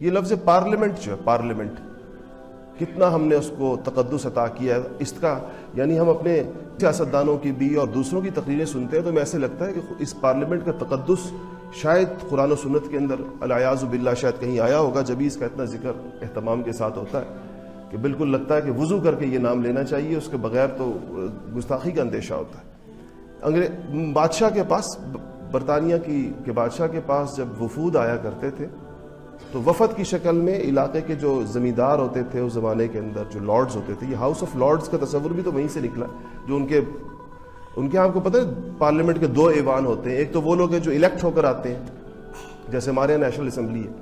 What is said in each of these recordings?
یہ لفظ پارلیمنٹ جو ہے، پارلیمنٹ کتنا ہم نے اس کو تقدس عطا کیا ہے اس کا، یعنی ہم اپنے سیاستدانوں کی بھی اور دوسروں کی تقریریں سنتے ہیں تو میں ایسے لگتا ہے کہ اس پارلیمنٹ کا تقدس شاید قرآن و سنت کے اندر العیاذ باللہ شاید کہیں آیا ہوگا، جبھی اس کا اتنا ذکر اہتمام کے ساتھ ہوتا ہے کہ بالکل لگتا ہے کہ وضو کر کے یہ نام لینا چاہیے، اس کے بغیر تو گستاخی کا اندیشہ ہوتا ہے۔ بادشاہ کے پاس، برطانیہ کے بادشاہ کے پاس جب وفود آیا کرتے تھے تو وفد کی شکل میں علاقے کے جو زمیندار ہوتے تھے اس زمانے کے اندر، جو لارڈز ہوتے تھے، یہ ہاؤس آف لارڈز کا تصور بھی تو وہیں سے نکلا، جو ان کے آپ کو پتہ ہے پارلیمنٹ کے دو ایوان ہوتے ہیں، ایک تو وہ لوگ ہیں جو الیکٹ ہو کر آتے ہیں جیسے ہمارے یہاں نیشنل اسمبلی ہے،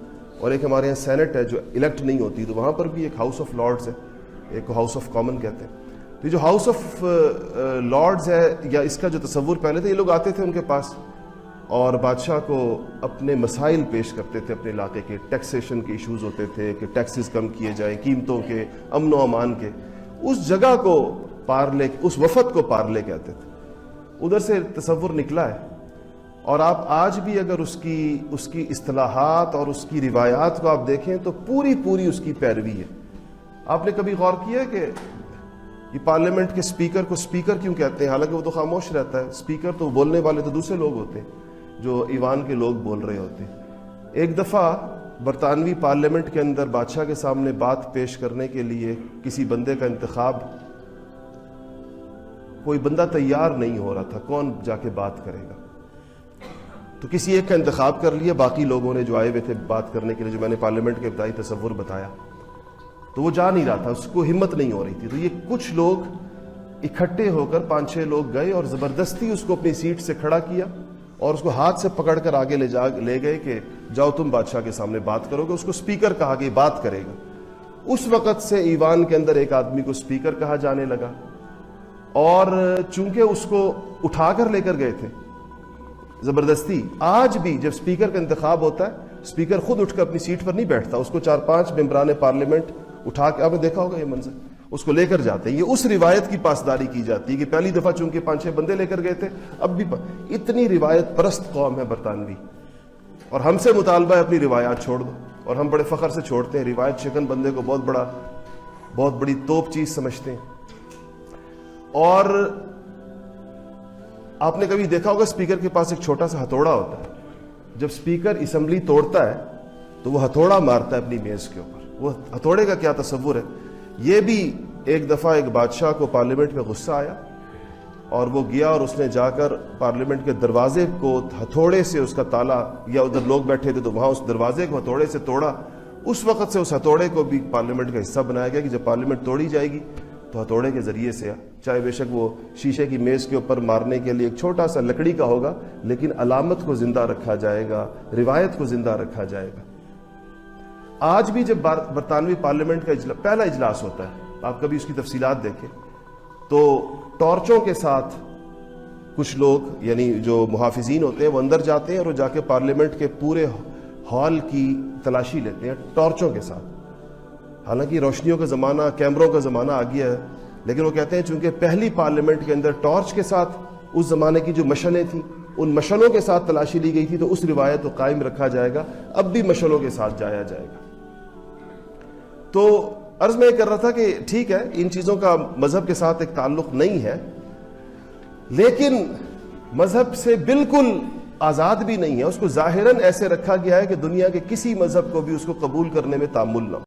اور ایک ہمارے یہاں سینٹ ہے جو الیکٹ نہیں ہوتی، تو وہاں پر بھی ایک ہاؤس آف لارڈز ہے، ایک کو ہاؤس آف کامن کہتے ہیں۔ تو جو ہاؤس آف لارڈز ہے یا اس کا جو تصور پہلے تھے، یہ لوگ آتے تھے ان کے پاس اور بادشاہ کو اپنے مسائل پیش کرتے تھے، اپنے علاقے کے ٹیکسیشن کے ایشوز ہوتے تھے کہ ٹیکسز کم کیے جائیں، قیمتوں کے، امن و امان کے، اس جگہ کو پارلے، اس وفد کو پارلے کہتے تھے، ادھر سے تصور نکلا ہے۔ اور آپ آج بھی اگر اس کی اصطلاحات اور اس کی روایات کو آپ دیکھیں تو پوری اس کی پیروی ہے۔ آپ نے کبھی غور کیا ہے کہ یہ پارلیمنٹ کے سپیکر کو سپیکر کیوں کہتے ہیں؟ حالانکہ وہ تو خاموش رہتا ہے، سپیکر تو بولنے والے تو دوسرے لوگ ہوتے ہیں جو ایوان کے لوگ بول رہے ہوتے ہیں۔ ایک دفعہ برطانوی پارلیمنٹ کے اندر بادشاہ کے سامنے بات پیش کرنے کے لیے کسی بندے کا انتخاب، کوئی بندہ تیار نہیں ہو رہا تھا، کون جا کے بات کرے گا؟ تو کسی ایک کا انتخاب کر لیا، باقی لوگوں نے جو آئے ہوئے تھے بات کرنے کے لیے، جو میں نے پارلیمنٹ کے ابتدائی تصور بتایا، تو وہ جا نہیں رہا تھا، اس کو ہمت نہیں ہو رہی تھی۔ تو یہ کچھ لوگ اکٹھے ہو کر 5-6 لوگ گئے اور زبردستی اس کو اپنی سیٹ سے کھڑا کیا اور اس کو ہاتھ سے پکڑ کر آگے لے گئے کہ جاؤ تم بادشاہ کے سامنے بات کرو گے۔ اس کو سپیکر کہا کہ بات کرے گا۔ اس وقت سے ایوان کے اندر ایک آدمی کو سپیکر کہا جانے لگا، اور چونکہ اس کو اٹھا کر لے کر گئے تھے زبردستی، آج بھی جب سپیکر کا انتخاب ہوتا ہے، سپیکر خود اٹھ کر اپنی سیٹ پر نہیں بیٹھتا، اس کو 4-5 ممبران پارلیمنٹ اٹھا کے، آپ نے دیکھا ہوگا یہ منظر، اس کو لے کر جاتے ہیں۔ یہ اس روایت کی پاسداری کی جاتی ہے کہ پہلی دفعہ چونکہ 5-6 بندے لے کر گئے تھے، اب بھی اتنی روایت پرست قوم ہے برطانوی، اور ہم سے مطالبہ ہے اپنی روایات چھوڑ دو، اور ہم بڑے فخر سے چھوڑتے ہیں۔ روایت شکن بندے کو بہت بڑی توپ چیز سمجھتے ہیں۔ اور آپ نے کبھی دیکھا ہوگا اسپیکر کے پاس ایک چھوٹا سا ہتھوڑا ہوتا ہے، جب اسپیکر اسمبلی توڑتا ہے تو وہ ہتھوڑا مارتا ہے اپنی میز کے اوپر۔ وہ ہتھوڑے کا کیا تصور ہے؟ یہ بھی ایک دفعہ ایک بادشاہ کو پارلیمنٹ میں غصہ آیا اور وہ گیا اور اس نے جا کر پارلیمنٹ کے دروازے کو ہتھوڑے سے، اس کا تالا، یا ادھر لوگ بیٹھے تھے تو وہاں اس دروازے کو ہتھوڑے سے توڑا۔ اس وقت سے اس ہتھوڑے کو بھی پارلیمنٹ کا حصہ بنایا گیا کہ جب پارلیمنٹ توڑی جائے گی تو ہتھوڑے کے ذریعے سے، چاہے بے شک وہ شیشے کی میز کے اوپر مارنے کے لیے ایک چھوٹا سا لکڑی کا ہوگا، لیکن علامت کو زندہ رکھا جائے گا، روایت کو زندہ رکھا جائے گا۔ آج بھی جب برطانوی پارلیمنٹ کا پہلا اجلاس ہوتا ہے، آپ کبھی اس کی تفصیلات دیکھیں تو ٹارچوں کے ساتھ کچھ لوگ، یعنی جو محافظین ہوتے ہیں، وہ اندر جاتے ہیں اور وہ جا کے پارلیمنٹ کے پورے ہال کی تلاشی لیتے ہیں ٹارچوں کے ساتھ۔ حالانکہ روشنیوں کا زمانہ، کیمروں کا زمانہ آ گیا ہے، لیکن وہ کہتے ہیں چونکہ پہلی پارلیمنٹ کے اندر ٹارچ کے ساتھ اس زمانے کی جو مشعلیں تھیں، ان مشعلوں کے ساتھ تلاشی لی گئی تھی، تو اس روایت کو قائم رکھا جائے گا، اب بھی مشعلوں کے ساتھ جایا جائے گا۔ تو عرض میں یہ کر رہا تھا کہ ٹھیک ہے، ان چیزوں کا مذہب کے ساتھ ایک تعلق نہیں ہے، لیکن مذہب سے بالکل آزاد بھی نہیں ہے، اس کو ظاہراً ایسے رکھا گیا ہے کہ دنیا کے کسی مذہب کو بھی اس کو قبول کرنے میں تامل نہ ہو۔